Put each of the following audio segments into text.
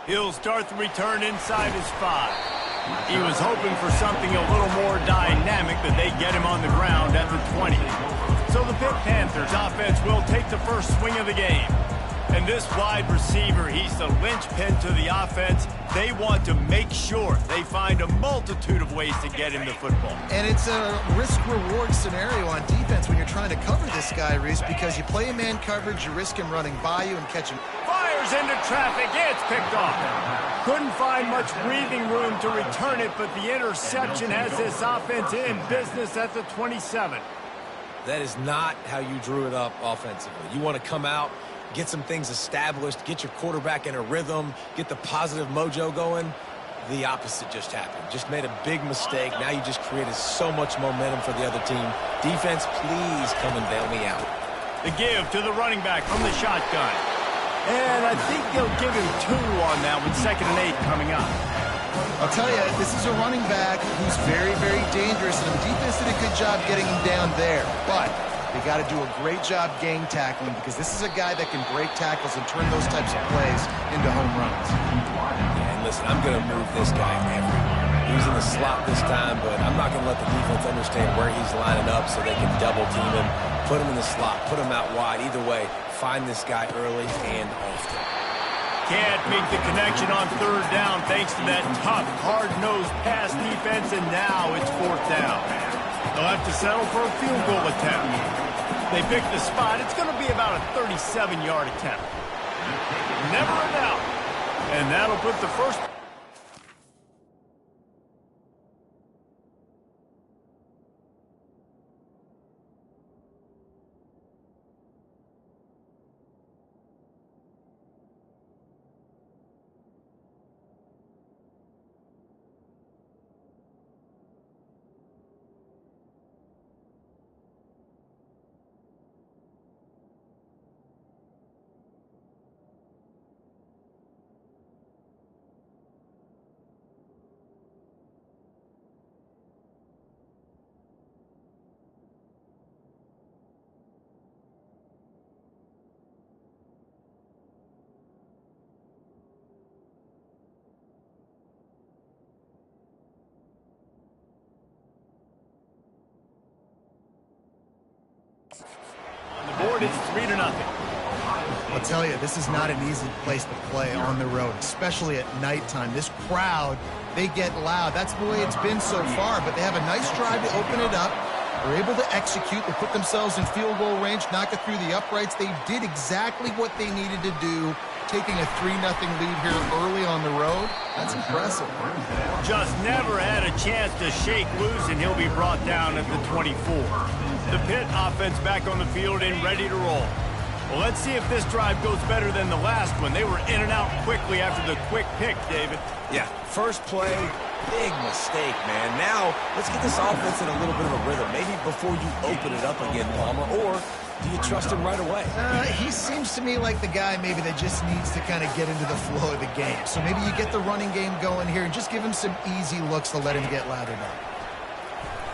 He'll start the return inside his 5. He was hoping for something a little more dynamic, but they get him on the ground at the 20. So the Pitt Panthers offense will take the first swing of the game. And this wide receiver, he's the linchpin to the offense. They want to make sure they find a multitude of ways to get him the football. And it's a risk-reward scenario on defense when you're trying to cover this guy, Reese, because you play man coverage, you risk him running by you and catching. Fires into traffic, it's picked off. Couldn't find much breathing room to return it, but the interception has this offense in business at the 27. That is not how you drew it up offensively. You want to come out, get some things established, get your quarterback in a rhythm, get the positive mojo going. The opposite just happened. Just made a big mistake. Now you just created so much momentum for the other team. Defense, please come and bail me out. The give to the running back from the shotgun. And I think they'll give him 2 on that with 2nd and 8 coming up. I'll tell you, this is a running back who's very, very dangerous, and the defense did a good job getting him down there. But they got to do a great job gang tackling because this is a guy that can break tackles and turn those types of plays into home runs. Yeah, and listen, I'm going to move this guy everywhere. He's in the slot this time, but I'm not going to let the defense understand where he's lining up so they can double team him, put him in the slot, put him out wide. Either way, find this guy early and often. Can't make the connection on 3rd down thanks to that tough, hard-nosed pass defense, and now it's 4th down. They'll have to settle for a field goal attempt. They pick the spot. It's going to be about a 37-yard attempt. Never a doubt. And that'll put the first... On the board, it's 3-0. I'll tell you, this is not an easy place to play on the road, especially at nighttime. This crowd, they get loud. That's the way it's been so far, but they have a nice drive to open it up. They're able to execute. They put themselves in field goal range, knock it through the uprights. They did exactly what they needed to do, taking a 3-0 lead here early on the road. That's impressive. Just never had a chance to shake loose, and he'll be brought down at the 24. The Pitt offense back on the field and ready to roll. Well, let's see if this drive goes better than the last one. They were in and out quickly after the quick pick, David. Yeah, first play, big mistake, man. Now, let's get this offense in a little bit of a rhythm. Maybe before you open it up again, Palmer, or do you trust him right away? He seems to me like the guy maybe that just needs to kind of get into the flow of the game. So maybe you get the running game going here and just give him some easy looks to let him get lathered up.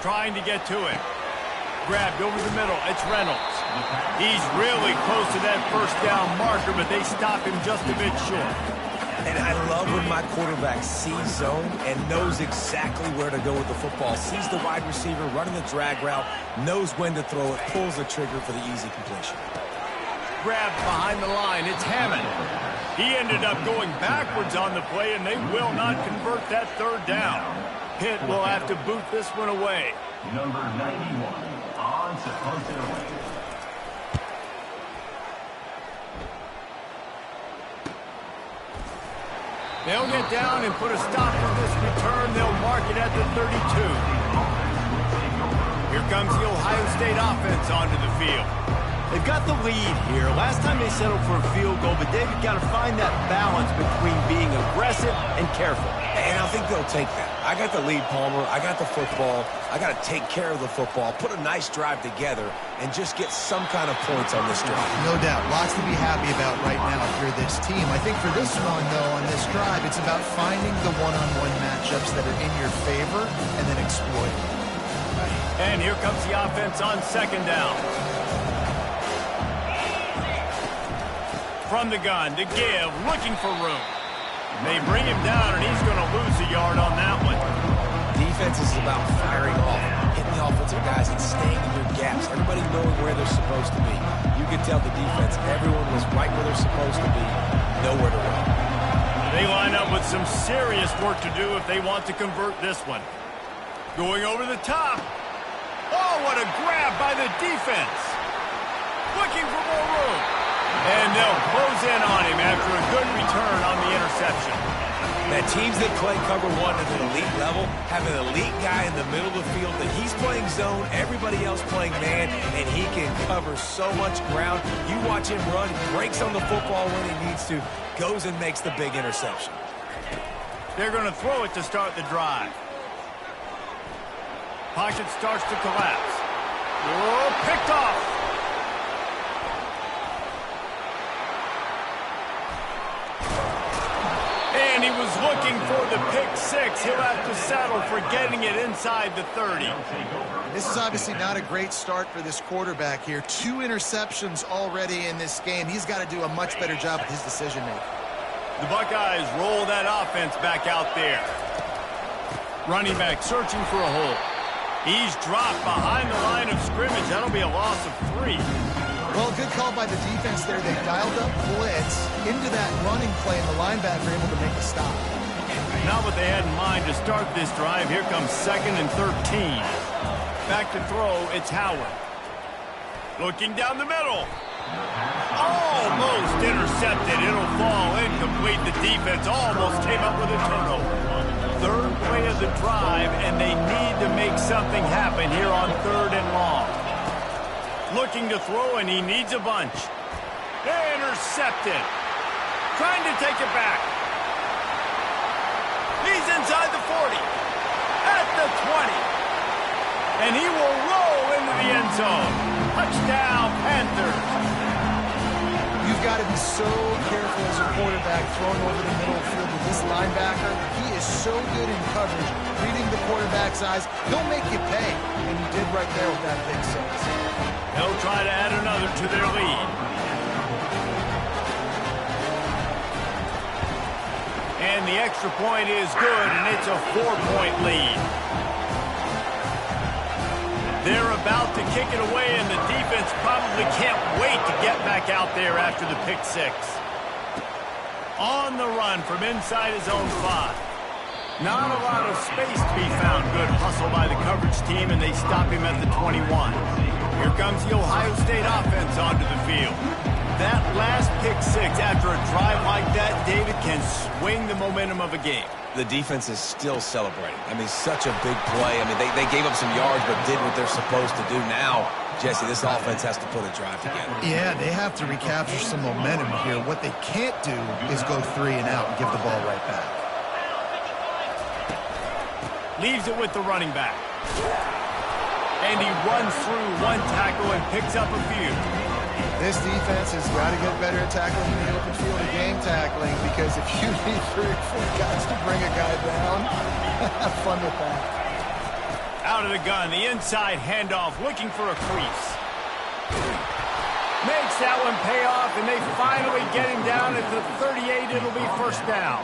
Trying to get to it. Grabbed over the middle. It's Reynolds. He's really close to that first down marker, but they stop him just a bit short. And I love when my quarterback sees zone and knows exactly where to go with the football. Sees the wide receiver running the drag route, knows when to throw it, pulls the trigger for the easy completion. Grabbed behind the line. It's Hammond. He ended up going backwards on the play, and they will not convert that 3rd down. Pitt will have to boot this one away. Number 91. On supposed to win. They'll get down and put a stop to this return. They'll mark it at the 32. Here comes the Ohio State offense onto the field. They've got the lead here. Last time they settled for a field goal, but David got to find that balance between being aggressive and careful. And I think they'll take that. I got the lead, Palmer. I got the football. I got to take care of the football, put a nice drive together, and just get some kind of points on this drive. No doubt. Lots to be happy about right now if you're this team. I think for this one, though, on this drive, it's about finding the one-on-one matchups that are in your favor and then exploiting them. And here comes the offense on 2nd down. From the gun, the give, looking for room. They bring him down, and he's going to lose a yard on that one. Defense is about firing off, hitting the offensive guys, and staying in your gaps. Everybody knowing where they're supposed to be. You can tell the defense, everyone was right where they're supposed to be, nowhere to run. They line up with some serious work to do if they want to convert this one. Going over the top. Oh, what a grab by the defense. Looking for more room. And they'll close in on him after a good return on the interception. Now, teams that play cover one at an elite level have an elite guy in the middle of the field that he's playing zone, everybody else playing man, and he can cover so much ground. You watch him run, he breaks on the football when he needs to, goes and makes the big interception. They're going to throw it to start the drive. Pocket starts to collapse. Oh, picked off. And he was looking for the pick six. He'll have to settle for getting it inside the 30. This is obviously not a great start for this quarterback here. 2 interceptions already in this game. He's got to do a much better job with his decision-making. The Buckeyes roll that offense back out there. Running back searching for a hole. He's dropped behind the line of scrimmage. That'll be a loss of 3. Well, good call by the defense there. They dialed up blitz into that running play, and the linebacker able to make a stop. Not what they had in mind to start this drive. Here comes 2nd and 13. Back to throw, it's Howard. Looking down the middle. Almost intercepted. It'll fall incomplete. The defense almost came up with a turnover. 3rd play of the drive, and they need to make something happen here on 3rd and long. Looking to throw, and he needs a bunch. Intercepted. Trying to take it back. He's inside the 40. At the 20. And he will roll into the end zone. Touchdown, Panthers. You've got to be so careful as a quarterback throwing over the middle field with this linebacker. He is so good in coverage, reading the quarterback's eyes. He'll make you pay, and he did right there with that big six. They'll try to add another to their lead. And the extra point is good, and it's a 4-point lead. They're about to kick it away, and the defense probably can't wait to get back out there after the pick six. On the run from inside his own 5. Not a lot of space to be found. Good hustle by the coverage team, and they stop him at the 21. Here comes the Ohio State offense onto the field. That last pick six after a drive like that, David, can swing the momentum of a game. The defense is still celebrating. I mean, such a big play. I mean, they gave up some yards but did what they're supposed to do. Now, Jesse, this offense has to put a drive together. Yeah, they have to recapture some momentum here. What they can't do is go 3 and out and give the ball right back. Leaves it with the running back. And he runs through 1 tackle and picks up a few. This defense has got to get better at tackling in the open field of game tackling, because if you need 3 or 4 guys to bring a guy down, have fun with that. Out of the gun, the inside handoff, looking for a crease. Makes that one pay off, and they finally get him down at the 38. It'll be 1st down.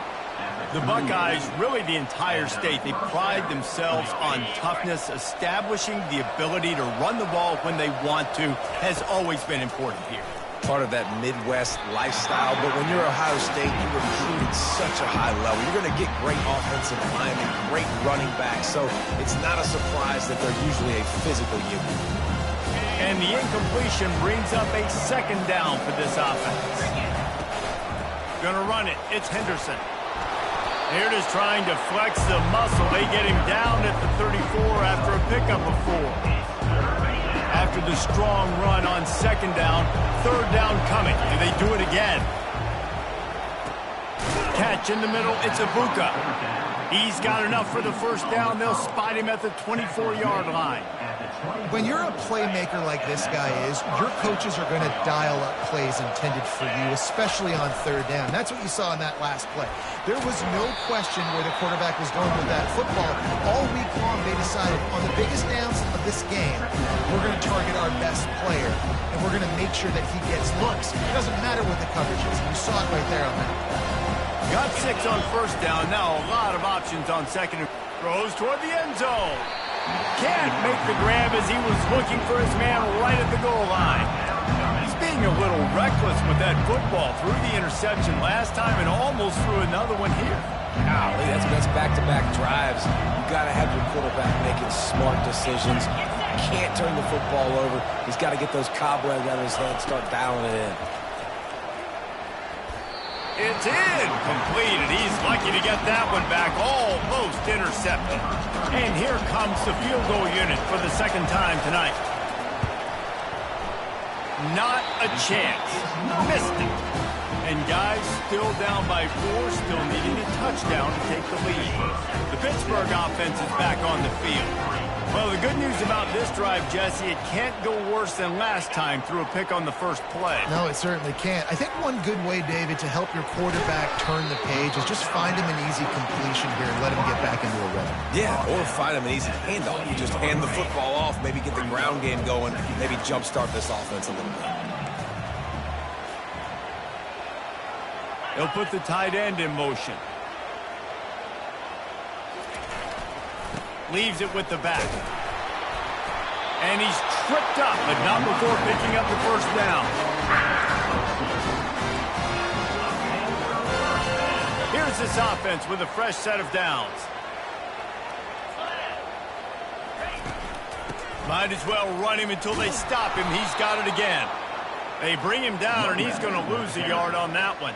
The Buckeyes, really the entire state, they pride themselves on toughness. Establishing the ability to run the ball when they want to has always been important here. Part of that Midwest lifestyle, but when you're Ohio State, you recruit at such a high level. You're going to get great offensive linemen, great running backs, so it's not a surprise that they're usually a physical unit. And the incompletion brings up a 2nd down for this offense. Gonna run it. It's Henderson. They're just trying to flex the muscle. They get him down at the 34 after a pickup of 4. After the strong run on 2nd down, 3rd down coming. Do they do it again? Catch in the middle. It's Ibuka. He's got enough for the 1st down. They'll spot him at the 24-yard line. When you're a playmaker like this guy is, your coaches are going to dial up plays intended for you, especially on 3rd down. That's what you saw in that last play. There was no question where the quarterback was going with that football. All week long, they decided on the biggest downs of this game, we're going to target our best player, and we're going to make sure that he gets looks. It doesn't matter what the coverage is. You saw it right there on that. Got 6 on first down. Now a lot of options on second and throws toward the end zone. Can't make the grab as he was looking for his man right at the goal line. He's being a little reckless with that football. Threw the interception last time and almost threw another one here. Golly, that's back-to-back drives. You got to have your quarterback making smart decisions. Can't turn the football over. He's got to get those cobwebs out of his head, start dialing it in. It's in. Completed. He's lucky to get that one back. Almost intercepted. And here comes the field goal unit for the second time tonight. Not a chance. Missed it. And guys still down by 4, still needing a touchdown to take the lead. The Pittsburgh offense is back on the field. Well, the good news about this drive, Jesse, it can't go worse than last time through a pick on the first play. No, it certainly can't. I think one good way, David, to help your quarterback turn the page is just find him an easy completion here and let him get back into a rhythm. Yeah, or find him an easy handoff. You just hand the football off, maybe get the ground game going, maybe jumpstart this offense a little bit. He'll put the tight end in motion. Leaves it with the back. And he's tripped up, but not before picking up the first down. Here's this offense with a fresh set of downs. Might as well run him until they stop him. He's got it again. They bring him down, and he's going to lose a yard on that one.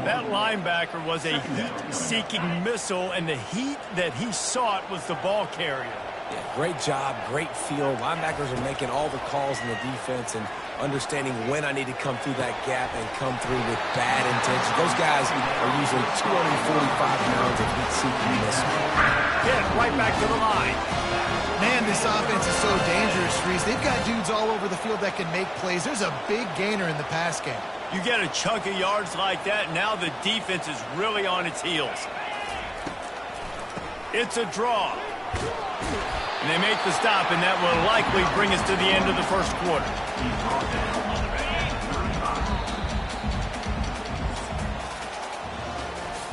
That linebacker was a heat-seeking missile, and the heat that he sought was the ball carrier. Yeah, great job, great feel. Linebackers are making all the calls in the defense and understanding when I need to come through that gap and come through with bad intentions. Those guys are usually 245 pounds of heat-seeking missile. Hit right back to the line. Man, this offense is so dangerous, Reese. They've got dudes all over the field that can make plays. There's a big gainer in the pass game. You get a chunk of yards like that, now the defense is really on its heels. It's a draw. And they make the stop, and that will likely bring us to the end of the first quarter.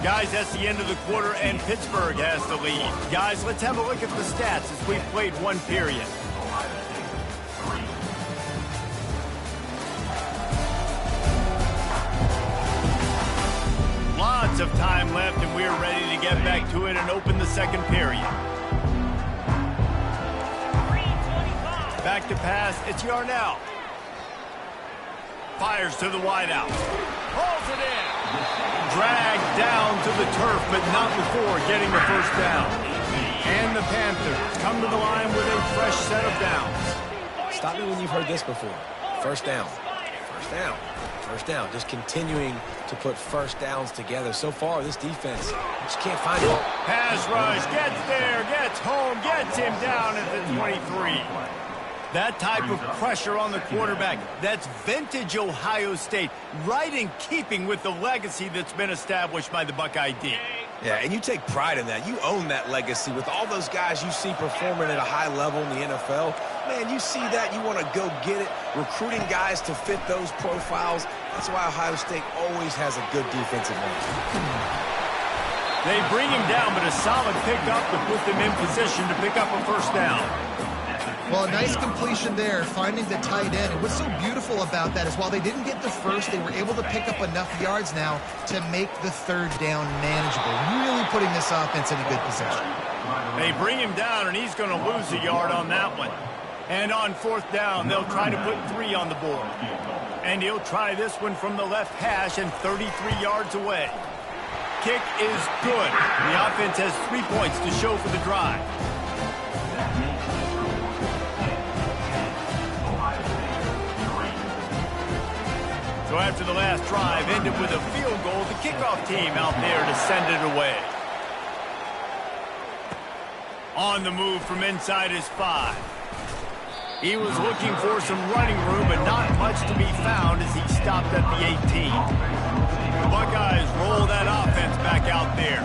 Guys, that's the end of the quarter, and Pittsburgh has the lead. Guys, let's have a look at the stats as we've played one period. Lots of time left, and we're ready to get back to it and open the second period. Back to pass, it's Yarnell. Fires to the wideout. Pulls it in. Dragged down to the turf, but not before getting the first down. And the Panthers come to the line with a fresh set of downs. Stop me when you've heard this before. First down. First down. First down. Just continuing to put first downs together. So far, this defense just can't find it. Pass rush, gets there, gets home, gets him down at the 23. That type of pressure on the quarterback, that's vintage Ohio State, right in keeping with the legacy that's been established by the Buckeye D. Yeah, and you take pride in that. You own that legacy with all those guys you see performing at a high level in the NFL. Man, you see that, you want to go get it, recruiting guys to fit those profiles. That's why Ohio State always has a good defensive line. They bring him down, but a solid pickup to put them in position to pick up a first down. Well, a nice completion there, finding the tight end. And what's so beautiful about that is while they didn't get the first, they were able to pick up enough yards now to make the third down manageable. Really putting this offense in a good position. They bring him down, and he's going to lose a yard on that one. And on fourth down, they'll try to put 3 on the board. And he'll try this one from the left hash and 33 yards away. Kick is good. The offense has 3 points to show for the drive. So after the last drive ended with a field goal, the kickoff team out there to send it away. On the move from inside his 5. He was looking for some running room, but not much to be found as he stopped at the 18. The Buckeyes roll that offense back out there.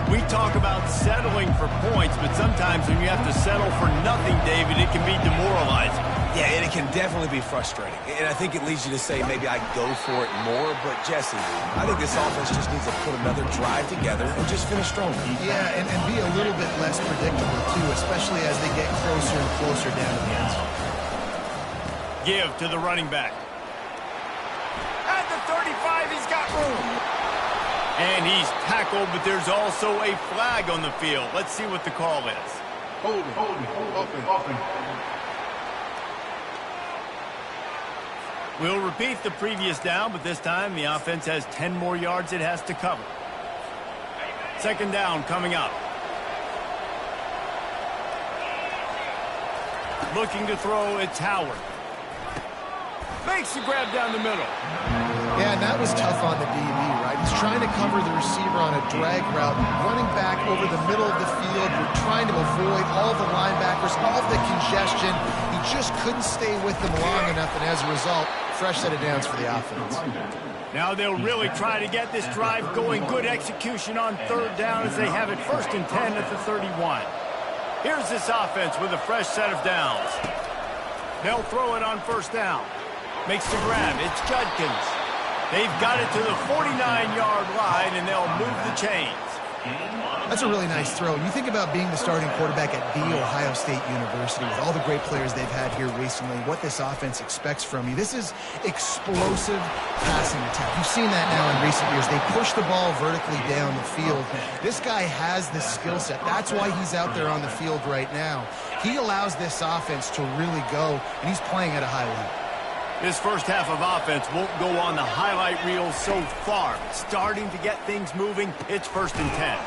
We talk about settling for points, but sometimes when you have to settle for nothing, David, it can be demoralizing. Yeah, and it can definitely be frustrating. And I think it leads you to say maybe I go for it more. But, Jesse, I think this offense just needs to put another drive together and just finish stronger. Yeah, and be a little bit less predictable, too, especially as they get closer and closer down to the end zone. Give to the running back. At the 35, he's got room. And he's tackled, but there's also a flag on the field. Let's see what the call is. Holding. We'll repeat the previous down, but this time the offense has 10 more yards it has to cover. Second down coming up. Looking to throw, it's Howard. Makes the grab down the middle. Yeah, and that was tough on the DB, right? He's trying to cover the receiver on a drag route, running back over the middle of the field. You're trying to avoid all the linebackers, all the congestion. He just couldn't stay with them long enough, and as a result, fresh set of downs for the offense. Now they'll really try to get this drive going. Good execution on third down as they have it 1st and 10 at the 31. Here's this offense with a fresh set of downs. They'll throw it on 1st down. Makes the grab. It's Judkins. They've got it to the 49-yard line, and they'll move the chains. That's a really nice throw. You think about being the starting quarterback at The Ohio State University with all the great players they've had here recently, what this offense expects from you. This is explosive passing attack. You've seen that now in recent years. They push the ball vertically down the field. This guy has the skill set. That's why he's out there on the field right now. He allows this offense to really go, and he's playing at a high level. This first half of offense won't go on the highlight reel so far. Starting to get things moving, it's 1st and 10.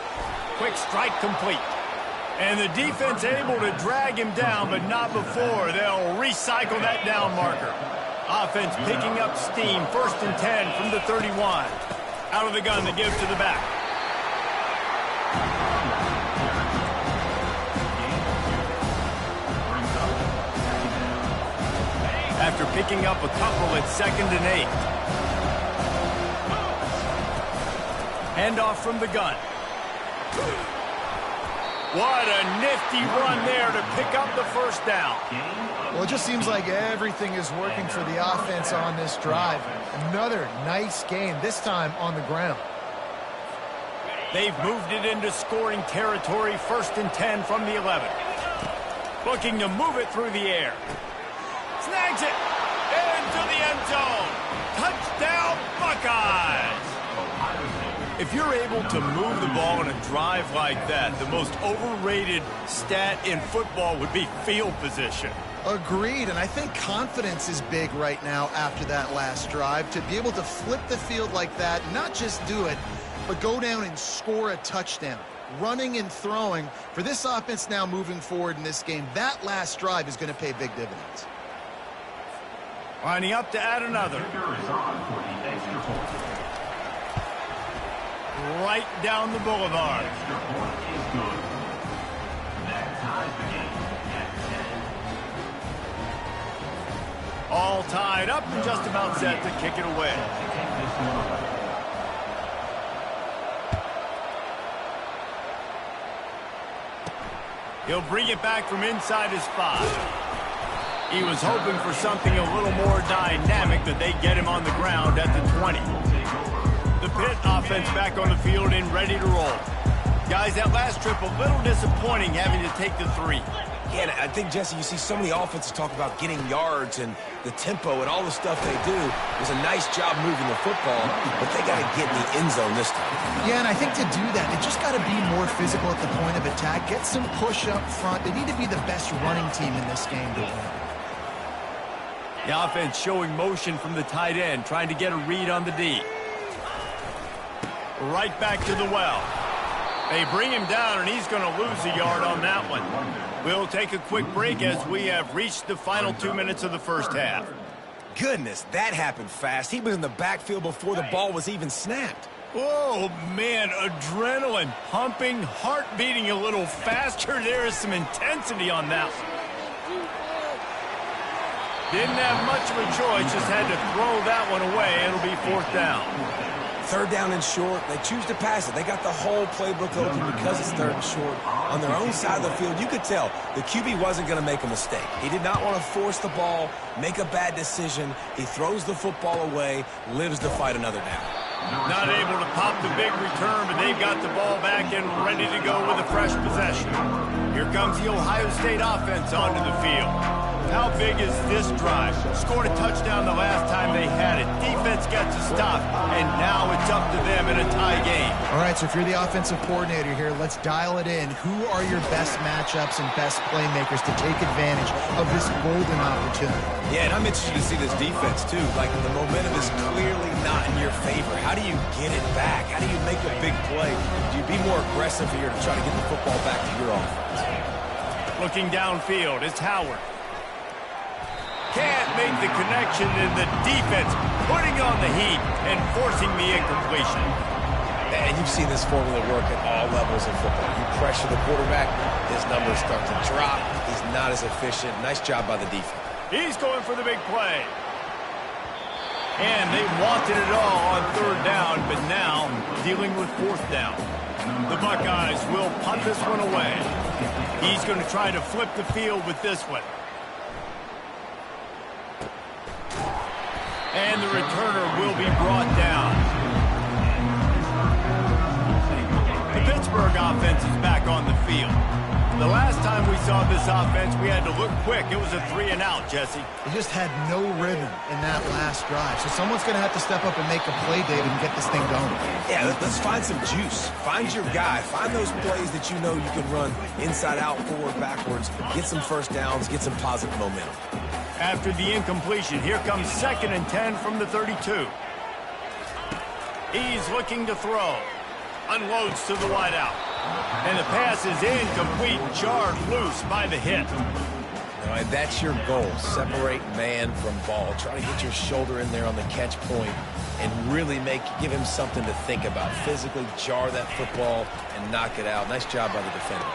Quick strike complete. And the defense able to drag him down, but not before. They'll recycle that down marker. Offense picking up steam, 1st and 10 from the 31. Out of the gun, the give to the back. After picking up a couple, it's 2nd and 8. Handoff from the gun. What a nifty run there to pick up the 1st down. Well, it just seems like everything is working for the offense on this drive. Another nice gain, this time on the ground. They've moved it into scoring territory, 1st and 10 from the 11. Looking to move it through the air. Snags it into the end zone. Touchdown, Buckeyes. If you're able to move the ball in a drive like that, the most overrated stat in football would be field position. Agreed, and I think confidence is big right now after that last drive. To be able to flip the field like that, not just do it, but go down and score a touchdown. Running and throwing, for this offense now moving forward in this game, that last drive is going to pay big dividends. Lining up to add another. Right down the boulevard. All tied up and just about set to kick it away. He'll bring it back from inside his 5. He was hoping for something a little more dynamic, that they get him on the ground at the 20. The Pitt offense back on the field and ready to roll. Guys, that last trip a little disappointing, having to take the 3. Yeah, and I think, Jesse, you see so many offenses talk about getting yards and the tempo and all the stuff they do. It was a nice job moving the football, but they got to get in the end zone this time. Yeah, and I think to do that, they just got to be more physical at the point of attack, get some push up front. They need to be the best running team in this game to win. The offense showing motion from the tight end, trying to get a read on the D. Right back to the well. They bring him down, and he's going to lose a yard on that one. We'll take a quick break as we have reached the final 2 minutes of the first half. Goodness, that happened fast. He was in the backfield before the ball was even snapped. Oh, man, adrenaline pumping, heart beating a little faster. There is some intensity on that one. Didn't have much of a choice, just had to throw that one away. It'll be 4th down. third down and short. They choose to pass it. They got the whole playbook open because it's third and short. On their own side of the field, you could tell the QB wasn't going to make a mistake. He did not want to force the ball, make a bad decision. He throws the football away, lives to fight another down. Not able to pop the big return, but they've got the ball back and ready to go with a fresh possession. Here comes the Ohio State offense onto the field. How big is this drive? Scored a touchdown the last time they had it. Defense gets a stop, and now it's up to them in a tie game. All right, so if you're the offensive coordinator here, let's dial it in. Who are your best matchups and best playmakers to take advantage of this golden opportunity? Yeah, and I'm interested to see this defense, too. Like, the momentum is clearly not in your favor. How do you get it back? How do you make a big play? Do you be more aggressive here to try to get the football back to your offense? Looking downfield, it's Howard. Can't make the connection, and the defense putting on the heat and forcing the incompletion. And you've seen this formula work at all levels of football. You pressure the quarterback, his numbers start to drop. He's not as efficient. Nice job by the defense. He's going for the big play. And they wanted it all on third down, but now dealing with fourth down. The Buckeyes will punt this one away. He's going to try to flip the field with this one. And the returner will be brought down. The Pittsburgh offense is back on the field. The last time we saw this offense, we had to look quick. It was a 3-and-out, Jesse. They just had no rhythm in that last drive. So someone's going to have to step up and make a play, David, and get this thing going. Yeah, let's find some juice. Find your guy. Find those plays that you know you can run inside out, forward, backwards. Get some first downs. Get some positive momentum. After the incompletion, here comes 2nd and 10 from the 32. He's looking to throw. Unloads to the wideout. And the pass is incomplete, jarred loose by the hit. All right, that's your goal. Separate man from ball. Try to get your shoulder in there on the catch point and really give him something to think about. Physically jar that football and knock it out. Nice job by the defender.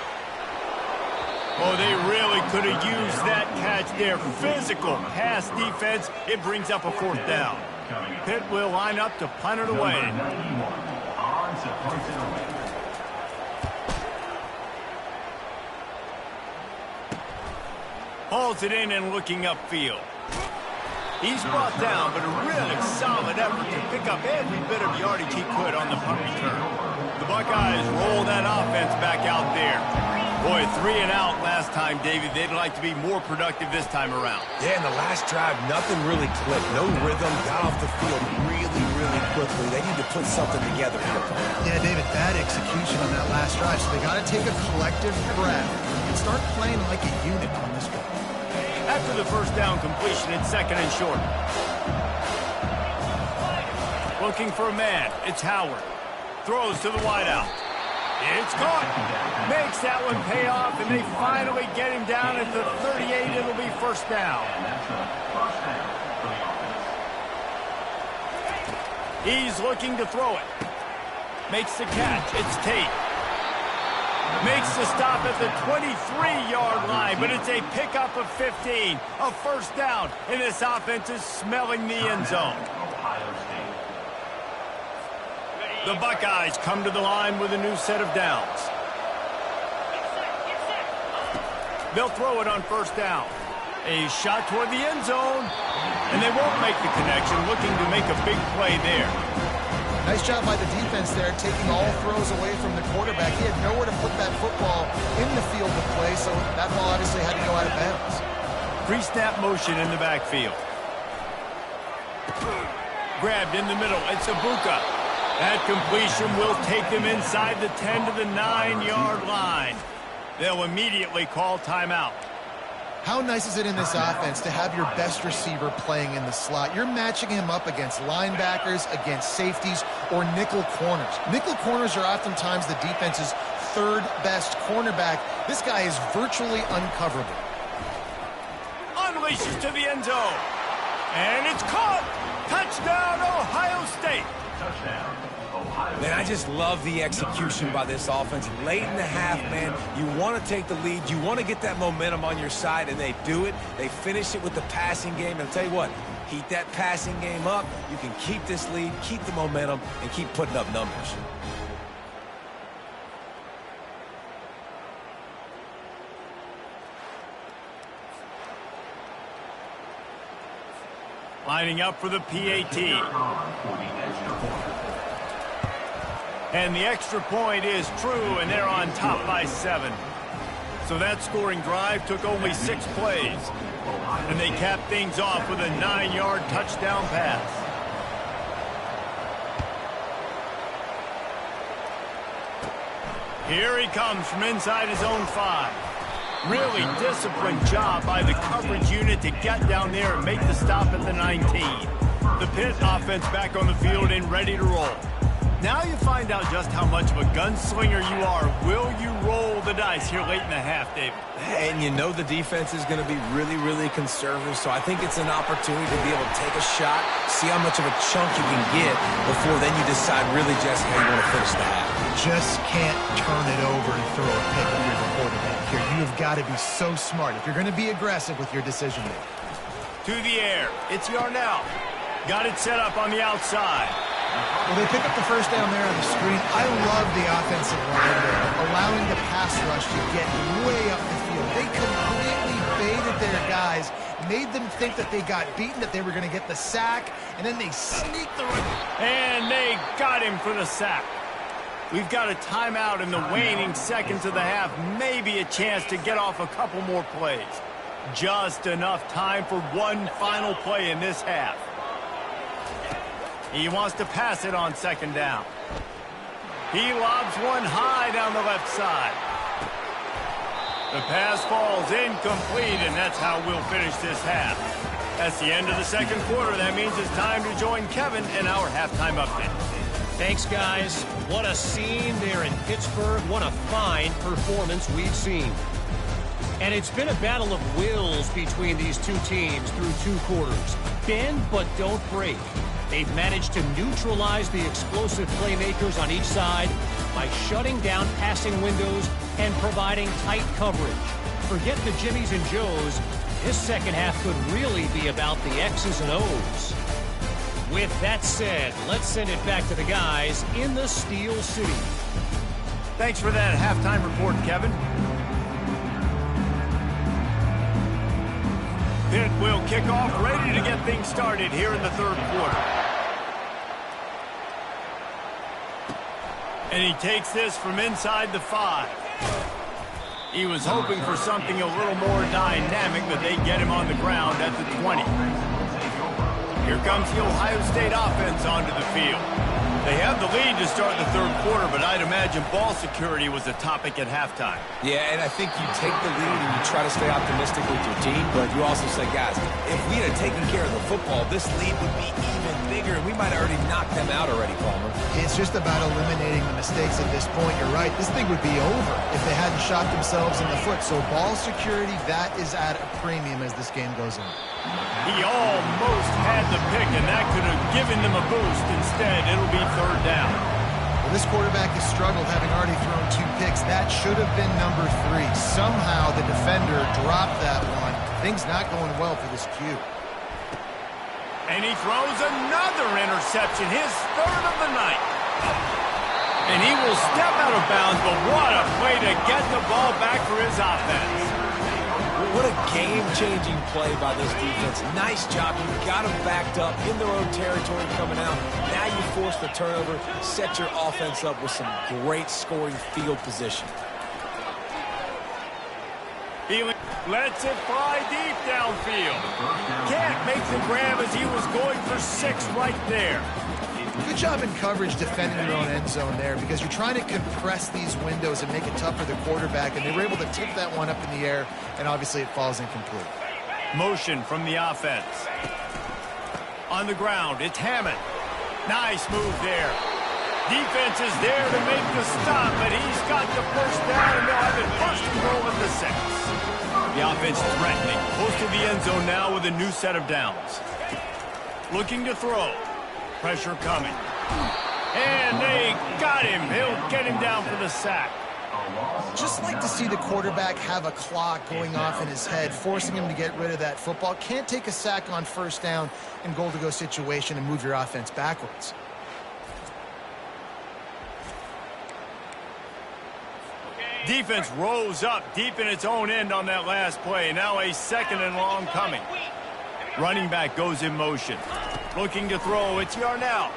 Oh, they really could have used that catch there. Physical pass defense. It brings up a fourth down. Pitt will line up to punt it away. Hauls it in and looking upfield. He's brought down, but a really solid effort to pick up every bit of yardage he could on the punt return. The Buckeyes roll that offense back out there. Boy, 3-and-out last time, David. They'd like to be more productive this time around. Yeah, in the last drive, nothing really clicked. No rhythm. Got off the field really, really quickly. They need to put something together here. Yeah, David, bad execution on that last drive. So they got to take a collective breath and start playing like a unit on this one. After the first down completion, it's 2nd and short. Looking for a man. It's Howard. Throws to the wideout. It's caught. Makes that one pay off, and they finally get him down at the 38. It'll be first down. He's looking to throw it. Makes the catch. It's Tate. Makes the stop at the 23-yard line, but it's a pickup of 15. A first down, and this offense is smelling the end zone. The Buckeyes come to the line with a new set of downs. They'll throw it on first down. A shot toward the end zone, and they won't make the connection, looking to make a big play there. Nice job by the defense there, taking all throws away from the quarterback. He had nowhere to put that football in the field of play, so that ball obviously had to go out of bounds. Pre-snap motion in the backfield. Grabbed in the middle. It's Ibuka. That completion will take them inside the 10 to the 9-yard line. They'll immediately call timeout. How nice is it in this offense to have your best receiver playing in the slot? You're matching him up against linebackers, against safeties, or nickel corners. Nickel corners are oftentimes the defense's third best cornerback. This guy is virtually uncoverable. Unleashes to the end zone. And it's caught. Touchdown, Ohio State. Touchdown. Man, I just love the execution by this offense. Late in the half, man, you want to take the lead. You want to get that momentum on your side, and they do it. They finish it with the passing game. And I'll tell you what, Heat that passing game up. You can keep this lead, keep the momentum, and keep putting up numbers. Lining up for the PAT. And the extra point is true, and they're on top by 7. So that scoring drive took only 6 plays. And they capped things off with a 9-yard touchdown pass. Here he comes from inside his own 5. Really disciplined job by the coverage unit to get down there and make the stop at the 19. The Pitt offense back on the field and ready to roll. Now you find out just how much of a gunslinger you are. Will you roll the dice here late in the half, David? And you know the defense is going to be really, really conservative, so I think it's an opportunity to be able to take a shot, see how much of a chunk you can get before then you decide really just how you want to finish the half. You just can't turn it over and throw a pick if you're the quarterback here. You have got to be so smart if you're going to be aggressive with your decision making. To the air. It's Yarnell. Got it set up on the outside. Well, they pick up the first down there on the screen. I love the offensive line there, allowing the pass rush to get way up the field. They completely baited their guys, made them think that they got beaten, that they were going to get the sack, and then they sneaked the run. And they got him for the sack. We've got a timeout in the waning seconds of the half, maybe a chance to get off a couple more plays. Just enough time for one final play in this half. He wants to pass it on second down. He lobs one high down the left side. The pass falls incomplete, and that's how we'll finish this half. That's the end of the second quarter. That means it's time to join Kevin in our halftime update. Thanks, guys. What a scene there in Pittsburgh. What a fine performance we've seen. And it's been a battle of wills between these two teams through 2 quarters. Bend but don't break. They've managed to neutralize the explosive playmakers on each side by shutting down passing windows and providing tight coverage. Forget the Jimmies and Joes. This second half could really be about the X's and O's. With that said, let's send it back to the guys in the Steel City. Thanks for that halftime report, Kevin. Pitt will kick off, ready to get things started here in the third quarter. And he takes this from inside the 5. He was hoping for something a little more dynamic, but they get him on the ground at the 20. Here comes the Ohio State offense onto the field. They have the lead to start the third quarter, but I'd imagine ball security was a topic at halftime. Yeah, and I think you take the lead and you try to stay optimistic with your team, but you also say, guys, if we had taken care of the football, this lead would be even bigger, and we might have already knocked them out already, Palmer. It's just about eliminating the mistakes at this point. You're right. This thing would be over if they hadn't shot themselves in the foot. So ball security, that is at a premium as this game goes on. He almost had the pick, and that could have given them a boost. Instead, it'll be third down. Well, this quarterback has struggled, having already thrown 2 picks. That should have been number 3. Somehow the defender dropped that one. Things not going well for this Q. And he throws another interception, his third of the night. And he will step out of bounds, but what a play to get the ball back for his offense. What a game-changing play by this defense. Nice job. You got them backed up in their own territory coming out. Now you force the turnover, set your offense up with some great scoring field position. He lets it fly deep downfield. Can't make the grab as he was going for 6 right there. Good job in coverage defending your own end zone there, because you're trying to compress these windows and make it tough for the quarterback, and they were able to tip that one up in the air, and obviously it falls incomplete. Motion from the offense. On the ground, it's Hammond. Nice move there. Defense is there to make the stop, but he's got the first down, and they'll have it first and goal at the 6. The offense threatening, close to the end zone now with a new set of downs. Looking to throw. Pressure coming. And they got him. He'll get him down for the sack. Just like to see the quarterback have a clock going off in his head, forcing him to get rid of that football. Can't take a sack on first down in goal-to-go situation and move your offense backwards. Defense rose up deep in its own end on that last play. Now a second and long coming. Running back goes in motion. Looking to throw. It's Yarnell.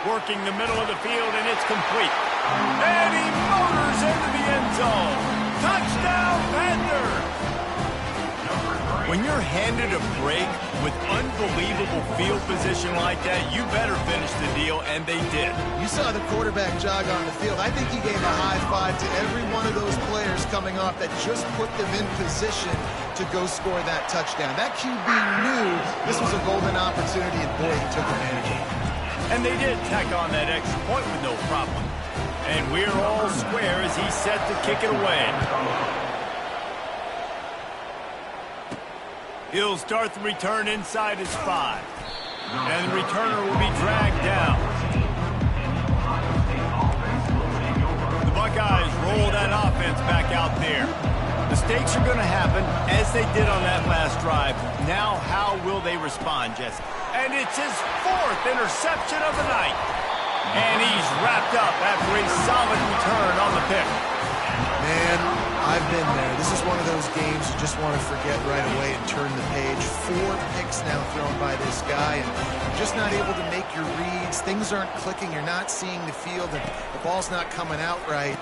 Working the middle of the field, and it's complete. And he motors into the end zone. Touchdown, Panther! When you're handed a break with unbelievable field position like that, you better finish the deal, and they did. You saw the quarterback jog on the field. I think he gave a high five to every one of those players coming off that just put them in position to go score that touchdown. That QB knew this was a golden opportunity, and boy, he took advantage of it. And they did tack on that extra point with no problem. And we're all square as he's set to kick it away. He'll start the return inside his 5. And the returner will be dragged down. The Buckeyes roll that offense back out there. Mistakes are going to happen, as they did on that last drive. Now, how will they respond, Jesse? And it's his 4th interception of the night. And he's wrapped up after a solid return on the pick. Man, I've been there. This is one of those games you just want to forget right away and turn the page. 4 picks now thrown by this guy, and you're just not able to make your reads. Things aren't clicking. You're not seeing the field, and the ball's not coming out right.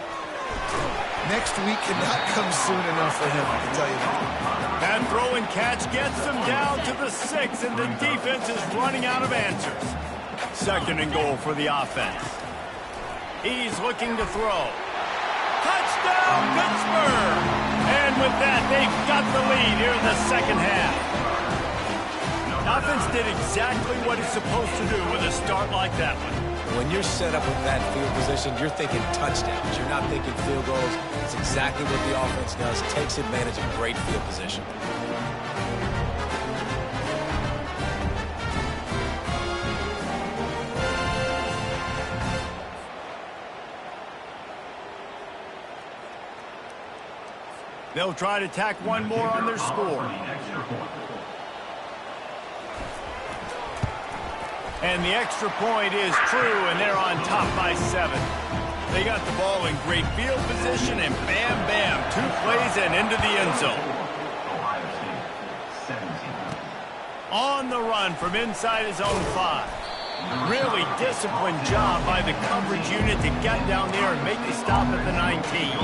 Next week cannot come soon enough for him, I can tell you that. That throw and catch gets them down to the 6, and the defense is running out of answers. 2nd and goal for the offense. He's looking to throw. Touchdown, Pittsburgh! And with that, they've got the lead here in the second half. The offense did exactly what it's supposed to do with a start like that one. When you're set up with that field position, you're thinking touchdowns. You're not thinking field goals. It's exactly what the offense does. Takes advantage of great field position. They'll try to tack one more on their score. And the extra point is true, and they're on top by 7. They got the ball in great field position, and bam, bam, 2 plays and into the end zone. On the run from inside his own 5. Really disciplined job by the coverage unit to get down there and make the stop at the 19.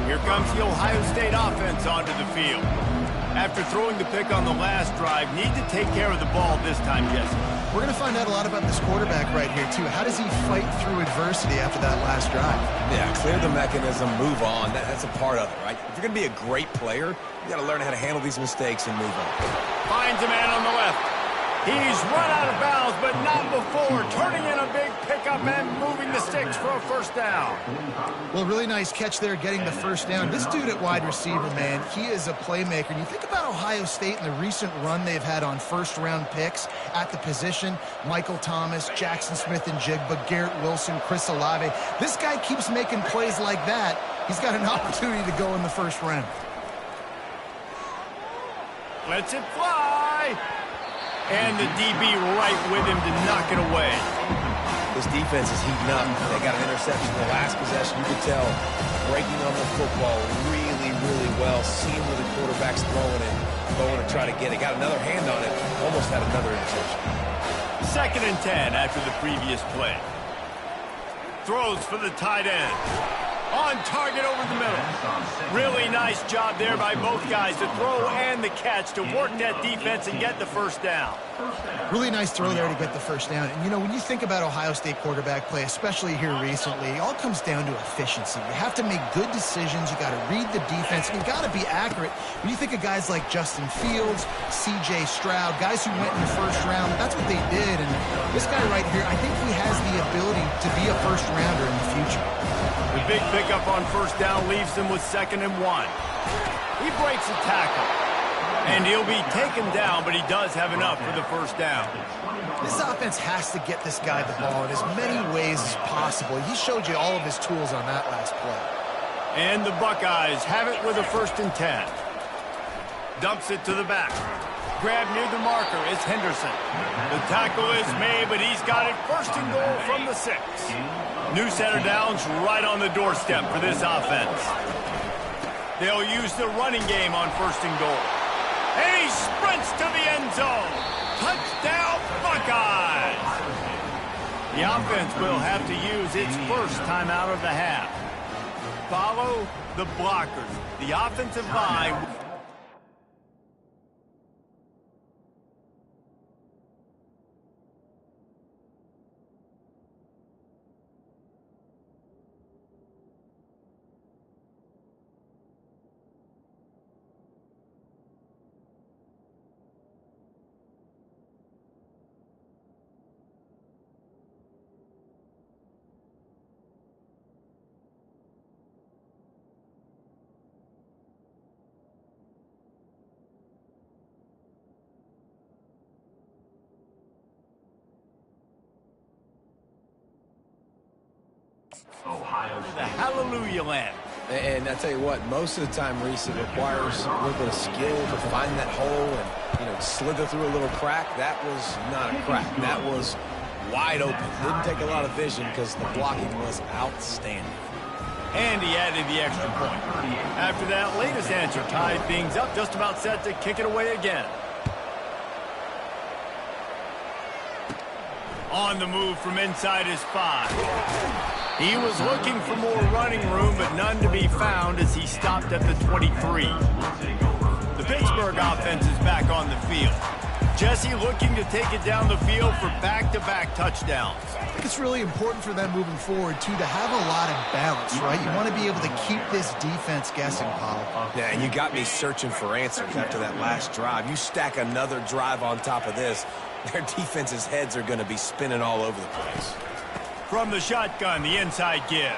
Here comes the Ohio State offense onto the field. After throwing the pick on the last drive, need to take care of the ball this time, Jesse. We're going to find out a lot about this quarterback right here, too. How does he fight through adversity after that last drive? Yeah, clear the mechanism, move on. That's a part of it, right? If you're going to be a great player, you got to learn how to handle these mistakes and move on. Finds a man on the left. He's run out of bounds, but not before turning in a big pickup and moving the sticks for a first down. Well, really nice catch there, getting the first down. This dude at wide receiver, man, he is a playmaker. And you think about Ohio State and the recent run they've had on first-round picks at the position. Michael Thomas, Jackson Smith and Jigba, Garrett Wilson, Chris Olave. This guy keeps making plays like that. He's got an opportunity to go in the first round. Lets it fly. And the DB right with him to knock it away. This defense is heating up. They got an interception in the last possession. You could tell breaking on the football really, really well. Seeing where the quarterback's throwing it, going to try to get it. Got another hand on it. Almost had another interception. 2nd and 10 after the previous play. Throws for the tight end. On target over the middle. Really nice job there by both guys to throw and the catch to work that defense and get the first down. Really nice throw there to get the first down. And, you know, when you think about Ohio State quarterback play, especially here recently, it all comes down to efficiency. You have to make good decisions. You got to read the defense, and you got to be accurate. When you think of guys like Justin Fields, C.J. Stroud, guys who went in the first round, that's what they did. And this guy right here, I think he has the ability to be a first-rounder in the future. The big pickup on first down leaves them with 2nd and 1. He breaks a tackle. And he'll be taken down, but he does have enough for the first down. This offense has to get this guy the ball in as many ways as possible. He showed you all of his tools on that last play. And the Buckeyes have it with a 1st and 10. Dumps it to the back. Grab near the marker is Henderson. The tackle is made, but he's got it 1st and goal from the 6. New center downs right on the doorstep for this offense. They'll use the running game on 1st and goal. And he sprints to the end zone. Touchdown, Buckeyes! The offense will have to use its first timeout of the half. Follow the blockers. The offensive line. The Hallelujah Land. And I tell you what, most of the time, Reese, it requires a little bit of skill to find that hole and, slither through a little crack. That was not a crack. That was wide open. Didn't take a lot of vision because the blocking was outstanding. And he added the extra point. After that latest answer tied things up, just about set to kick it away again. On the move from inside his 5. He was looking for more running room, but none to be found as he stopped at the 23. The Pittsburgh offense is back on the field. Jesse looking to take it down the field for back-to-back touchdowns. I think it's really important for them moving forward, too, to have a lot of balance, right? You want to be able to keep this defense guessing, Paul. Yeah, and you got me searching for answers after that last drive. You stack another drive on top of this, their defense's heads are going to be spinning all over the place. From the shotgun, the inside give.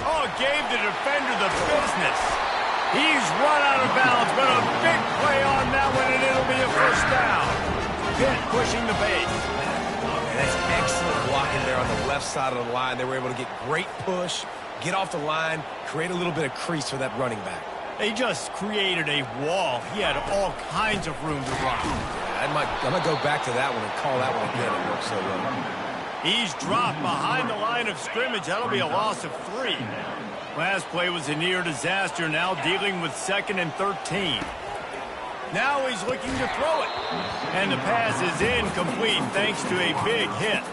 Oh, gave the defender the business. He's run out of bounds, but a big play on that one, and it'll be a 1st down. Pitt pushing the base. And that's excellent blocking there on the left side of the line. They were able to get great push, get off the line, create a little bit of crease for that running back. They just created a wall. He had all kinds of room to run. Yeah, I might go back to that one and call that one again. It worked so well. He's dropped behind the line of scrimmage. That'll be a loss of 3. Last play was a near disaster, now dealing with 2nd and 13. Now he's looking to throw it. And the pass is incomplete thanks to a big hit.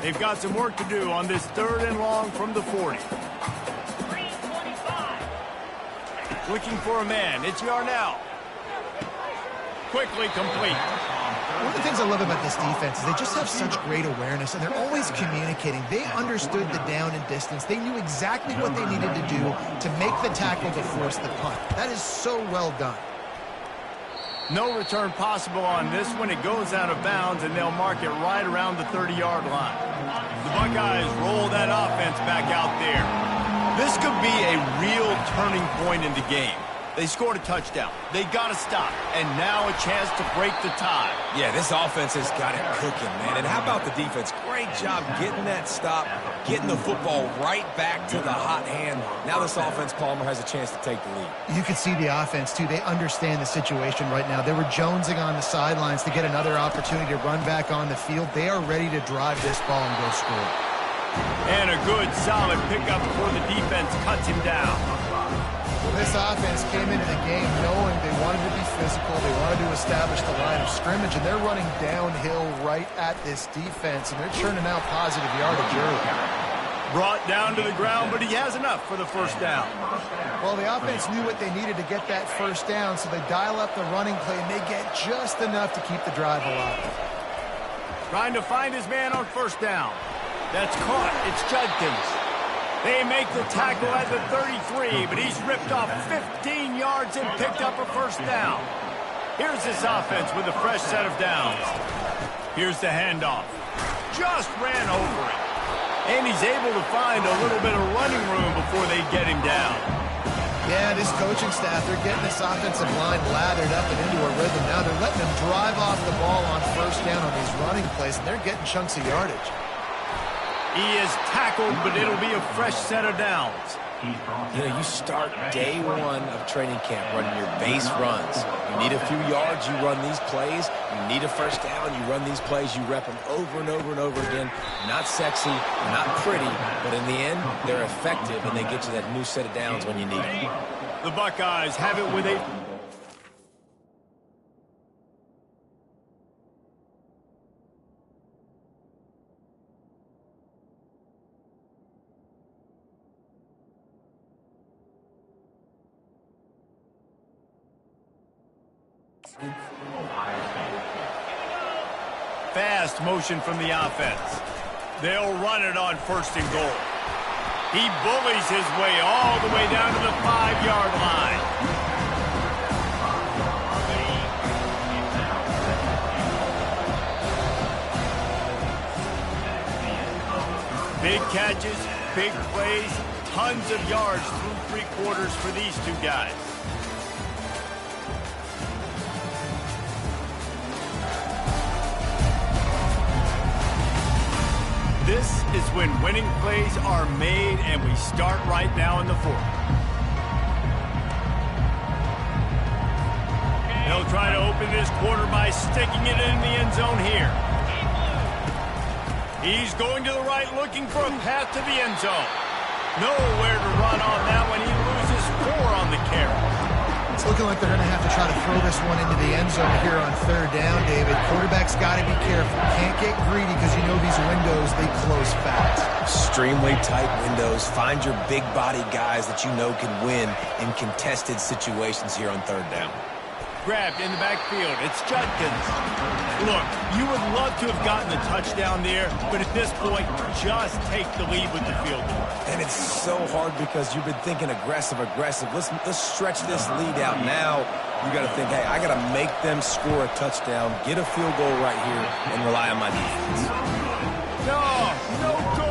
They've got some work to do on this 3rd and long from the 40. Looking for a man. It's Yarnell. Quickly complete. One of the things I love about this defense is they just have such great awareness, and they're always communicating. They understood the down and distance. They knew exactly what they needed to do to make the tackle to force the punt. That is so well done. No return possible on this one. It goes out of bounds, and they'll mark it right around the 30-yard line. The Buckeyes roll that offense back out there. This could be a real turning point in the game. They scored a touchdown. They got to stop. And now a chance to break the tie. Yeah, this offense has got it cooking, man. And how about the defense? Great job getting that stop, getting the football right back to the hot hand. Now this offense, Palmer, has a chance to take the lead. You can see the offense, too. They understand the situation right now. They were jonesing on the sidelines to get another opportunity to run back on the field. They are ready to drive this ball and go score. And a good, solid pickup before the defense cuts him down. This offense came into the game knowing they wanted to be physical, they wanted to establish the line of scrimmage, and they're running downhill right at this defense, and they're churning out positive yardage early. Brought down to the ground, but he has enough for the 1st down. Well, the offense knew what they needed to get that 1st down, so they dial up the running play, and they get just enough to keep the drive alive. Trying to find his man on 1st down. That's caught. It's Judkins. They make the tackle at the 33, but he's ripped off 15 yards and picked up a 1st down. Here's this offense with a fresh set of downs. Here's the handoff. Just ran over it. And he's able to find a little bit of running room before they get him down. Yeah, this coaching staff, they're getting this offensive line lathered up and into a rhythm. Now they're letting them drive off the ball on first down on these running plays, and they're getting chunks of yardage. He is tackled, but it'll be a fresh set of downs. You know, you start day one of training camp running your base runs. You need a few yards, you run these plays. You need a first down, you run these plays. You rep them over and over and over again. Not sexy, not pretty, but in the end, they're effective, and they get you that new set of downs when you need it. The Buckeyes have it with a... Fast motion from the offense. They'll run it on first and goal. He bullies his way all the way down to the 5-yard line. Big catches, big plays, tons of yards through 3 quarters for these two guys. This is when winning plays are made, and we start right now in the 4th. They'll try to open this quarter by sticking it in the end zone here. He's going to the right, looking for a path to the end zone. Nowhere to run on that one. He loses 4 on the carry. It's looking like they're going to have to try to throw this one into the end zone here on 3rd down, David. Quarterback's got to be careful. Can't get greedy because you know these windows, they close fast. Extremely Tight windows. Find your big body guys that you know can win in contested situations here on 3rd down. Grabbed in the backfield. It's Judkins. Look, you would love to have gotten the touchdown there, but at this point, just take the lead with the field goal. And it's so hard because you've been thinking aggressive. Let's stretch this lead out. Now you got to think, hey, I got to make them score a touchdown, get a field goal right here, and rely on my defense. No good.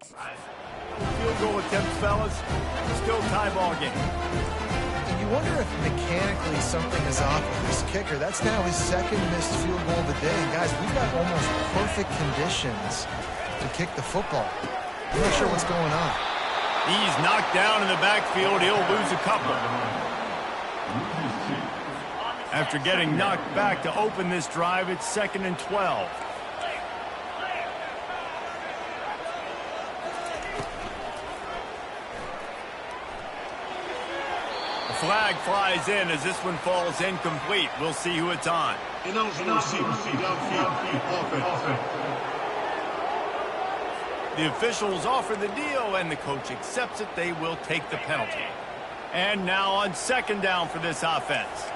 Field goal attempts, fellas. Still tie ball game. And you wonder if mechanically something is off with this kicker. That's now his second missed field goal of the day. And guys, we've got almost perfect conditions to kick the football. I'm not sure what's going on. He's knocked down in the backfield. He'll lose a couple. After getting knocked back to open this drive, it's 2nd and 12. The flag flies in as this one falls incomplete. We'll see who it's on. The officials offer the deal, and the coach accepts it. They will take the penalty. And now on 2nd down for this offense.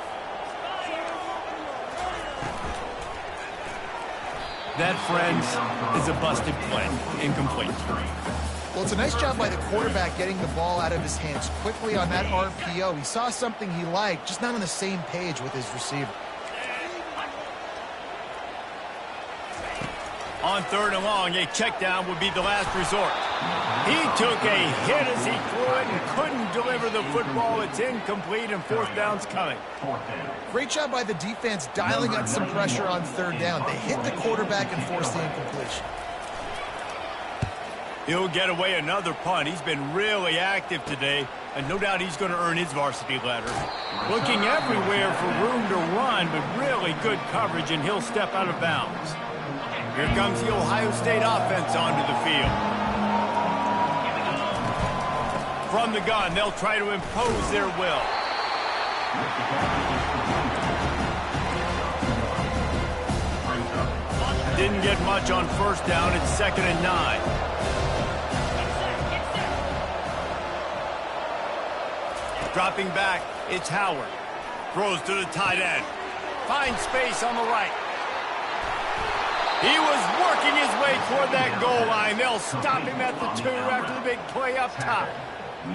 That, friends, is a busted play. Incomplete. Well, it's a nice job by the quarterback getting the ball out of his hands quickly on that RPO. He saw something he liked, just not on the same page with his receiver. On 3rd and long, a check down would be the last resort. He took a hit as he threw it and couldn't deliver the football. It's incomplete, and 4th down's coming. Great job by the defense dialing up some pressure on 3rd down. They hit the quarterback and forced the incompletion. He'll get away another punt. He's been really active today, and no doubt he's going to earn his varsity letter. Looking everywhere for room to run, but really good coverage, and he'll step out of bounds. Here comes the Ohio State offense onto the field. From the gun, they'll try to impose their will. Didn't get much on 1st down. It's 2nd and 9. Dropping back, it's Howard. Throws to the tight end. Finds space on the right. He was working his way toward that goal line. They'll stop him at the 2 after the big play up top.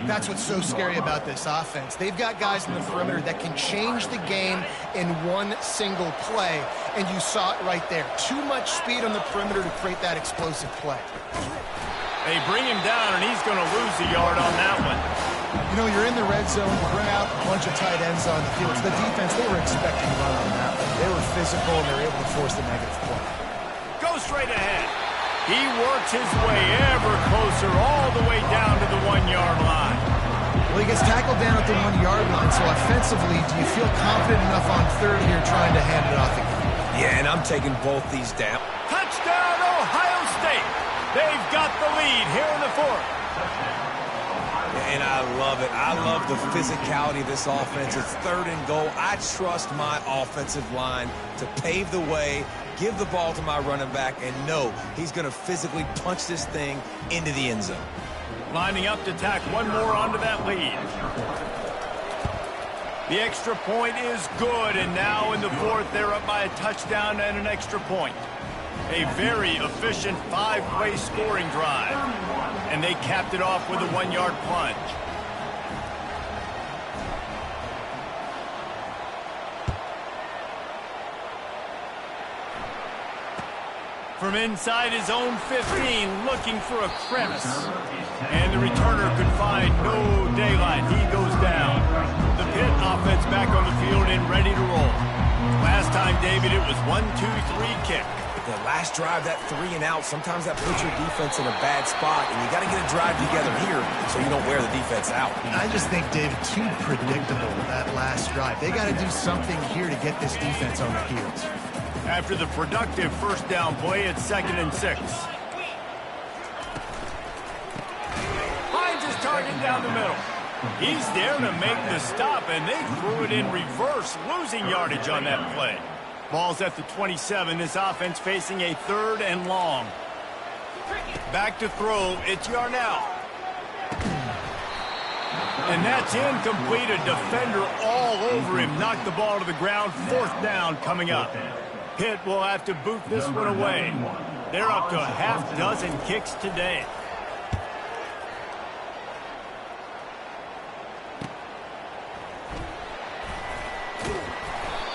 That's what's so scary about this offense. They've got guys in the perimeter that can change the game in one single play, and you saw it right there. Too much speed on the perimeter to create that explosive play. They bring him down, and he's going to lose a yard on that one. You know, you're in the red zone, you bring out a bunch of tight ends on the field. So the defense, they were expecting to run on that one. They were physical, and they were able to force the negative play. Go straight ahead. He works his way ever closer all the way down to the 1-yard line. Well, he gets tackled down at the 1-yard line, so offensively, do you feel confident enough on 3rd here trying to hand it off again? Yeah, and I'm taking both these down. Touchdown, Ohio State. They've got the lead here in the 4th. And I love it. I love the physicality of this offense. It's 3rd and goal. I trust my offensive line to pave the way, give the ball to my running back, and know he's going to physically punch this thing into the end zone. Lining up to tack one more onto that lead. The extra point is good, and now in the 4th, they're up by a touchdown and an extra point. A very efficient 5-play scoring drive. And they capped it off with a 1-yard plunge. From inside his own 15, looking for a crevice. And the returner could find no daylight. He goes down. The Pitt offense back on the field and ready to roll. Last time, David, it was 1-2-3 kick. The last drive, that 3 and out, sometimes that puts your defense in a bad spot, and you got to get a drive together here so you don't wear the defense out. I just think, David, too predictable, that last drive. They got to do something here to get this defense on their heels. After the productive 1st down play, it's 2nd and 6. Finds his target down the middle. He's there to make the stop, and they threw it in reverse, losing yardage on that play. Ball's at the 27. This offense facing a 3rd and long. Back to throw. It's Yarnell. And that's incomplete. A defender all over him. Knocked the ball to the ground. 4th down coming up. Pitt will have to boot this one away. They're up to a half-dozen kicks today.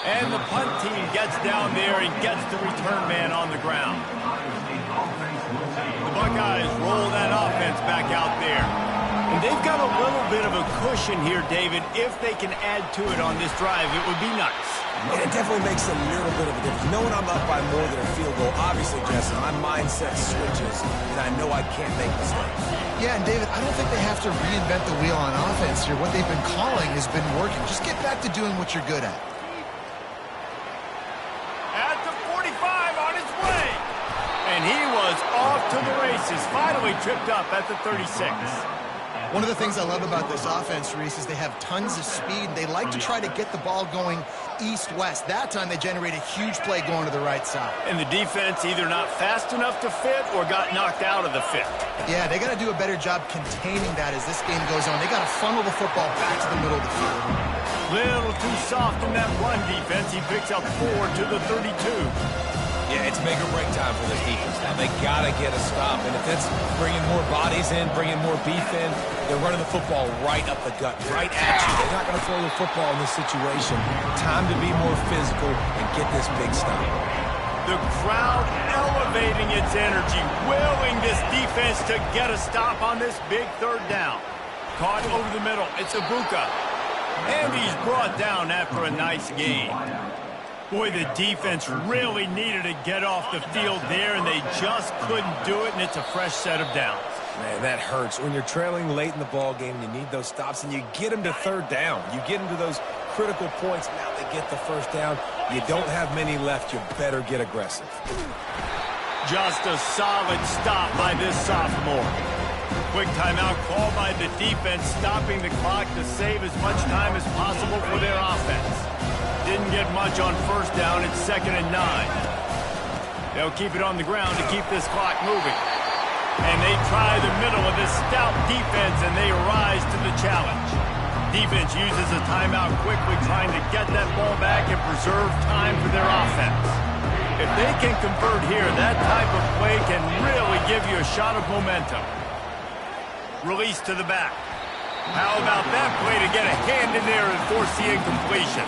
And the punt team gets down there and gets the return man on the ground. The Buckeyes roll that offense quarterback out there. And they've got a little bit of a cushion here, David. If they can add to it on this drive, it would be nice. And it definitely makes a little bit of a difference. Knowing I'm up by more than a field goal, obviously, Jesse, my mindset switches, and I know I can't make mistakes. Yeah, and David, I don't think they have to reinvent the wheel on offense here. What they've been calling has been working. Just get back to doing what you're good at. At the 45 on his way. And he was off to the races. Finally tripped up at the 36. One of the things I love about this offense, Reese, is they have tons of speed. They like to try to get the ball going east-west. That time they generate a huge play going to the right side. And the defense either not fast enough to fit or got knocked out of the fit. Yeah, they got to do a better job containing that as this game goes on. They got to funnel the football back to the middle of the field. Little too soft in that run defense. He picks up 4 to the 32. Yeah, it's make or break time for this defense now. They got to get a stop. And if it's bringing more bodies in, bringing more beef in, they're running the football right up the gut, right at you. They're not going to throw the football in this situation. Time to be more physical and get this big stop. The crowd elevating its energy, willing this defense to get a stop on this big third down. Caught over the middle. It's Ibuka. And he's brought down after a nice gain. Boy, the defense really needed to get off the field there, and they just couldn't do it, and it's a fresh set of downs. Man, that hurts. When you're trailing late in the ball game, you need those stops, and you get them to third down. You get them to those critical points. Now they get the first down. You don't have many left. You better get aggressive. Just a solid stop by this sophomore. Quick timeout called by the defense, stopping the clock to save as much time as possible for their offense. Didn't get much on first down. It's 2nd and 9. They'll keep it on the ground to keep this clock moving. And they try the middle of this stout defense, and they rise to the challenge. Defense uses a timeout quickly, trying to get that ball back and preserve time for their offense. If they can convert here, that type of play can really give you a shot of momentum. Release to the back. How about that play to get a hand in there and force the incompletion?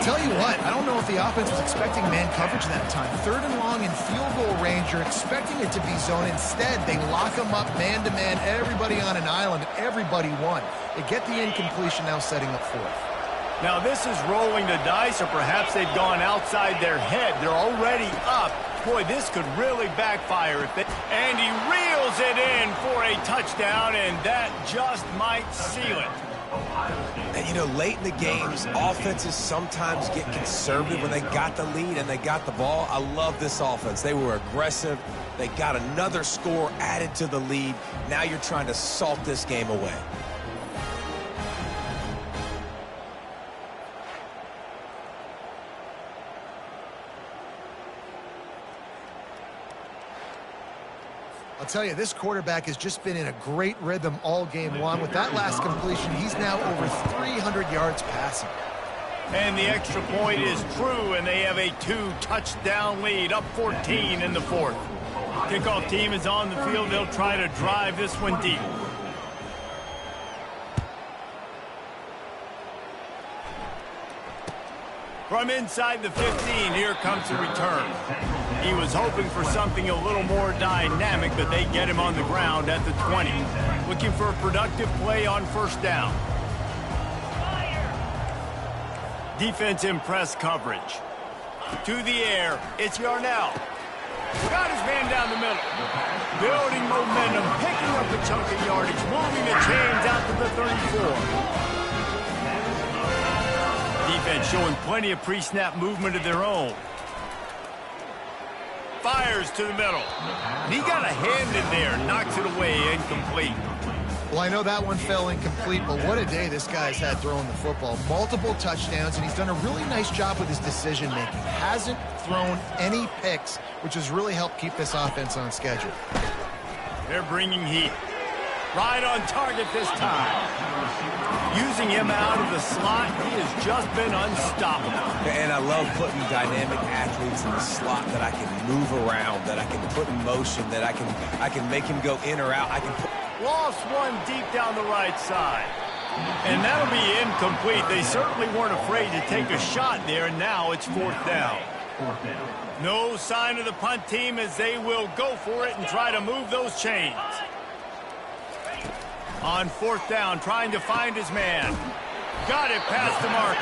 Tell you what, I don't know if the offense was expecting man coverage that time. 3rd and long in field goal range, you're expecting it to be zone. Instead, they lock them up man-to-man, everybody on an island, everybody won. They get the incompletion, now setting up 4th. Now this is rolling the dice, or perhaps they've gone outside their head. They're already up. Boy, this could really backfire if they... And he reels it in for a touchdown, and that just might seal it. And, you know, late in the games, offenses sometimes get conservative when they got the lead and they got the ball. I love this offense. They were aggressive. They got another score added to the lead. Now you're trying to salt this game away. I'll tell you, this quarterback has just been in a great rhythm all game long. With that last completion, he's now over 300 yards passing. And the extra point is true, and they have a 2-touchdown lead, up 14 in the 4th. Kickoff team is on the field. They'll try to drive this one deep. From inside the 15, here comes the return. He was hoping for something a little more dynamic, but they get him on the ground at the 20. Looking for a productive play on first down. Defense in press coverage. To the air, it's Yarnell. Got his man down the middle. Building momentum, picking up a chunk of yardage, moving the chains out to the 34. Defense showing plenty of pre-snap movement of their own. Fires to the middle. And he got a hand in there, knocks it away, incomplete. Well, I know that one fell incomplete, but what a day this guy's had throwing the football. Multiple touchdowns, and he's done a really nice job with his decision-making. Hasn't thrown any picks, which has really helped keep this offense on schedule. They're bringing heat. Right on target this time. Using him out of the slot, he has just been unstoppable. And I love putting dynamic athletes in the slot that I can move around, that I can put in motion, that I can make him go in or out. Lost one deep down the right side. And that'll be incomplete. They certainly weren't afraid to take a shot there, and now it's 4th down. No sign of the punt team as they will go for it and try to move those chains. On fourth down, trying to find his man. Got it past the marker.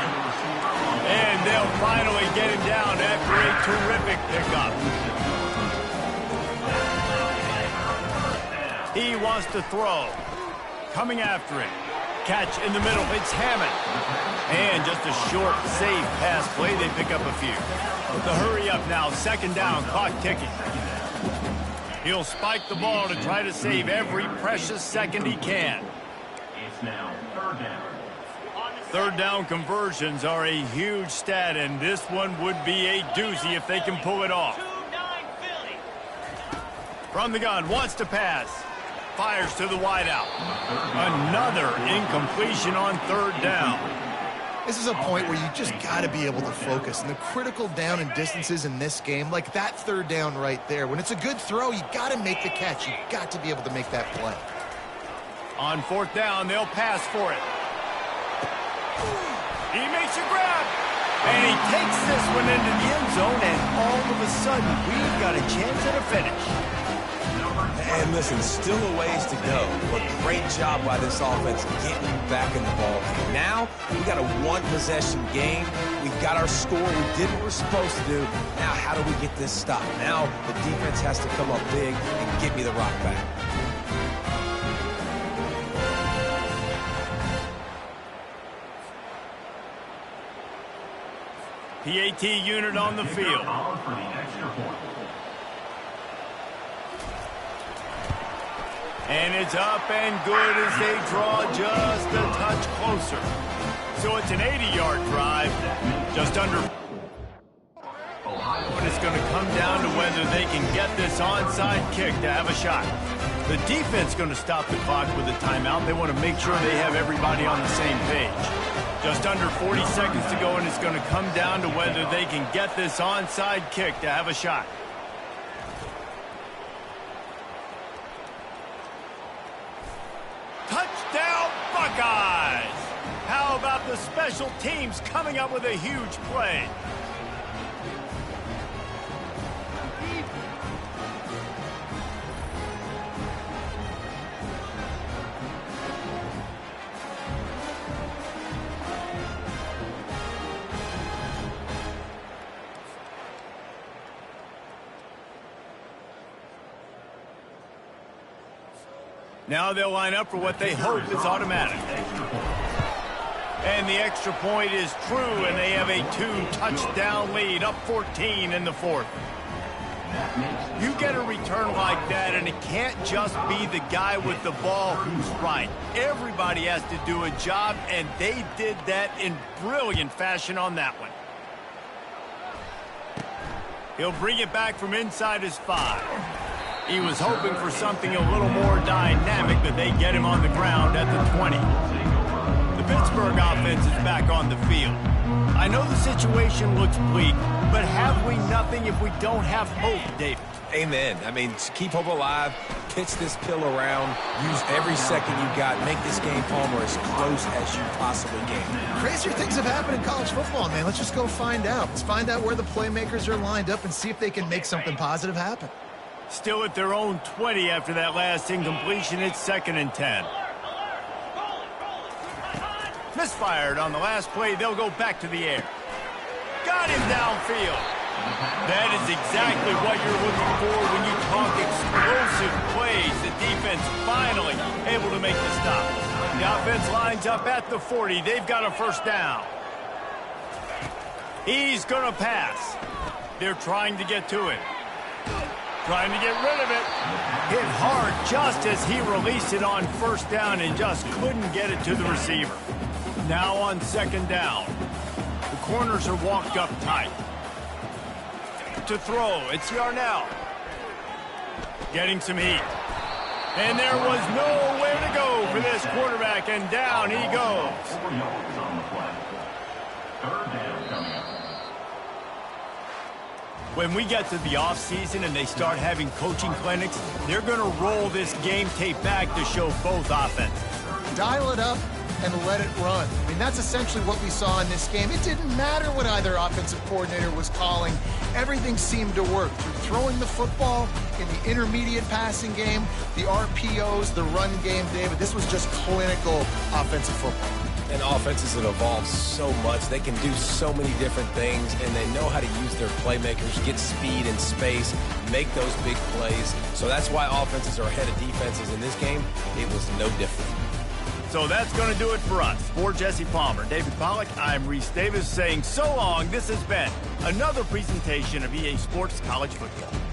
And they'll finally get him down after a terrific pickup. He wants to throw. Coming after it. Catch in the middle. It's Hammond. And just a short, safe pass play. They pick up a few. The hurry up now. Second down. Clock ticking. He'll spike the ball to try to save every precious second he can. It's now third down. Third down conversions are a huge stat, and this one would be a doozy if they can pull it off. From the gun, wants to pass. Fires to the wideout. Another incompletion on third down. This is a point where you just got to be able to focus. And the critical down and distances in this game, like that third down right there, when it's a good throw, you got to make the catch. You got to be able to make that play. On fourth down, they'll pass for it. He makes a grab. And he takes this one into the end zone, and all of a sudden, we've got a chance at a finish. And listen, still a ways to go, but great job by this offense getting back in the ball game. Now, we got a one-possession game. We've got our score. We did what we're supposed to do. Now, how do we get this stopped? Now, the defense has to come up big and get me the rock back. PAT unit on the field. For the extra point. And it's up and good as they draw just a touch closer. So it's an 80-yard drive, just under. And it's going to come down to whether they can get this onside kick to have a shot. The defense going to stop the clock with a timeout. They want to make sure they have everybody on the same page. Just under 40 seconds to go, and it's going to come down to whether they can get this onside kick to have a shot. Touchdown, Buckeyes! How about the special teams coming up with a huge play? Now they'll line up for what they hope is automatic. And the extra point is true, and they have a 2-touchdown lead, up 14 in the fourth. You get a return like that, and it can't just be the guy with the ball who's right. Everybody has to do a job, and they did that in brilliant fashion on that one. He'll bring it back from inside his 5. He was hoping for something a little more dynamic, but they get him on the ground at the 20. The Pittsburgh offense is back on the field. I know the situation looks bleak, but have we nothing if we don't have hope, David? Amen. I mean, keep hope alive, pitch this pill around, use every second you got, make this game, Palmer, as close as you possibly can. Crazier things have happened in college football, man. Let's just go find out. Let's find out where the playmakers are lined up and see if they can make something positive happen. Still at their own 20 after that last incompletion. It's 2nd and 10. Misfired on the last play. They'll go back to the air. Got him downfield. That is exactly what you're looking for when you talk explosive plays. The defense finally able to make the stop. The offense lines up at the 40. They've got a first down. He's going to pass. They're trying to get to him. Trying to get rid of it. Hit hard just as he released it on first down and just couldn't get it to the receiver. Now on 2nd down. The corners are walked up tight. To throw, it's Yarnell. Getting some heat. And there was nowhere to go for this quarterback, and down he goes. 4 yards on the play. Third down coming up. When we get to the offseason and they start having coaching clinics, they're going to roll this game tape back to show both offenses. Dial it up and let it run. I mean, that's essentially what we saw in this game. It didn't matter what either offensive coordinator was calling. Everything seemed to work through throwing the football in the intermediate passing game, the RPOs, the run game, David. This was just clinical offensive football. And offenses have evolved so much. They can do so many different things, and they know how to use their playmakers, get speed and space, make those big plays. So that's why offenses are ahead of defenses in this game. It was no different. So that's going to do it for us. For Jesse Palmer, David Pollack, I'm Reese Davis saying so long. This has been another presentation of EA Sports College Football.